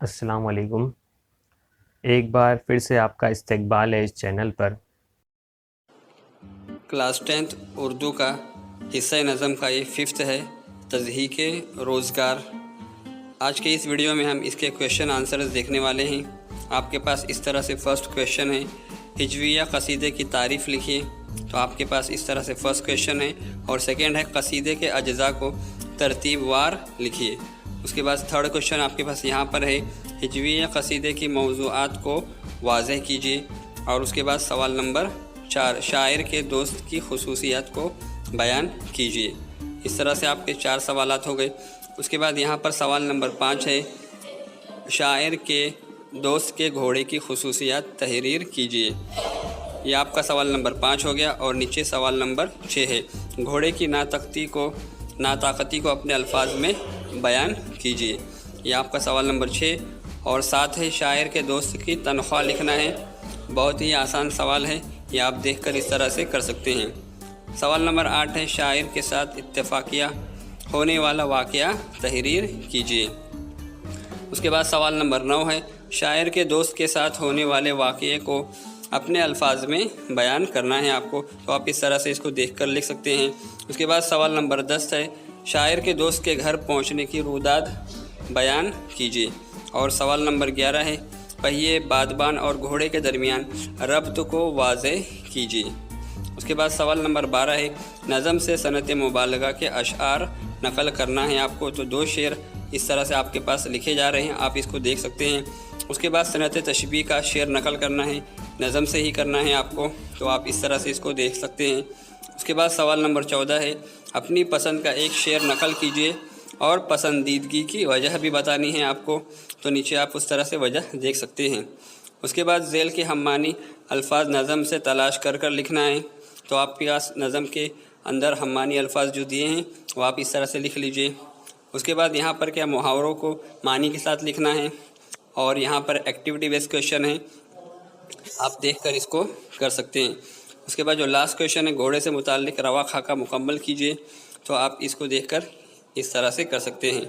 السلام علیکم۔ ایک بار پھر سے آپ کا استقبال ہے اس چینل پر۔ کلاس 10 اردو کا حصہ نظم کا یہ 5 ہے، تضحیک روزگار۔ آج کے اس ویڈیو میں ہم اس کے کویشچن آنسرز دیکھنے والے ہیں۔ آپ کے پاس اس طرح سے فرسٹ کویشچن ہے، ہجویہ قصیدے کی تعریف لکھیے۔ تو آپ کے پاس اس طرح سے فرسٹ کویشچن ہے، اور سیکنڈ ہے قصیدے کے اجزاء کو ترتیب وار لکھیے۔ اس کے بعد تھرڈ کویشچن آپ کے پاس یہاں پر ہے، ہجویہ قصیدے کی موضوعات کو واضح کیجیے۔ اور اس کے بعد سوال نمبر 4، شاعر کے دوست کی خصوصیات کو بیان کیجیے۔ اس طرح سے آپ کے 4 سوالات ہو گئے۔ اس کے بعد یہاں پر سوال نمبر 5 ہے، شاعر کے دوست کے گھوڑے کی خصوصیات تحریر کیجیے۔ یہ آپ کا سوال نمبر 5 ہو گیا، اور نیچے سوال نمبر 6 ہے، گھوڑے کی ناطاقتی کو اپنے الفاظ میں بیان کیجیے۔ یہ آپ کا سوال نمبر 6 اور 7 ہے، شاعر کے دوست کی تنخواہ لکھنا ہے۔ بہت ہی آسان سوال ہے، یہ آپ دیکھ کر اس طرح سے کر سکتے ہیں۔ سوال نمبر 8 ہے، شاعر کے ساتھ اتفاقیہ ہونے والا واقعہ تحریر کیجیے۔ اس کے بعد سوال نمبر 9 ہے، شاعر کے دوست کے ساتھ ہونے والے واقعے کو اپنے الفاظ میں بیان کرنا ہے آپ کو۔ تو آپ اس طرح سے اس کو دیکھ کر لکھ سکتے ہیں۔ اس کے بعد سوال نمبر 10 ہے، شاعر کے دوست کے گھر پہنچنے کی روداد بیان کیجیے۔ اور سوال نمبر 11 ہے، پہیے بادبان اور گھوڑے کے درمیان ربط کو واضح کیجیے۔ اس کے بعد سوال نمبر 12 ہے، نظم سے صنعت مبالغہ کے اشعار نقل کرنا ہے آپ کو۔ تو 2 شعر اس طرح سے آپ کے پاس لکھے جا رہے ہیں، آپ اس کو دیکھ سکتے ہیں۔ اس کے بعد صنعت تشبیہ کا شعر نقل کرنا ہے، نظم سے ہی کرنا ہے آپ کو، تو آپ اس طرح سے اس کو دیکھ سکتے ہیں۔ اس کے بعد سوال نمبر 14 ہے، اپنی پسند کا ایک شعر نقل کیجیے اور پسندیدگی کی وجہ بھی بتانی ہے آپ کو۔ تو نیچے آپ اس طرح سے وجہ دیکھ سکتے ہیں۔ اس کے بعد ذیل کے ہم معنی الفاظ نظم سے تلاش کر کر لکھنا ہے۔ تو آپ کے پاس نظم کے اندر ہم معنی الفاظ جو دیے ہیں وہ آپ اس طرح سے لکھ لیجئے۔ اس کے بعد یہاں پر کیا محاوروں کو معنی کے ساتھ لکھنا ہے، اور یہاں پر ایکٹیویٹی بیس کویشچن ہے، آپ دیکھ کر اس کو کر سکتے ہیں۔ اس کے بعد جو لاسٹ کویشچن ہے، گھوڑے سے متعلق رواں خاکہ مکمل کیجیے۔ تو آپ اس کو دیکھ کر اس طرح سے کر سکتے ہیں۔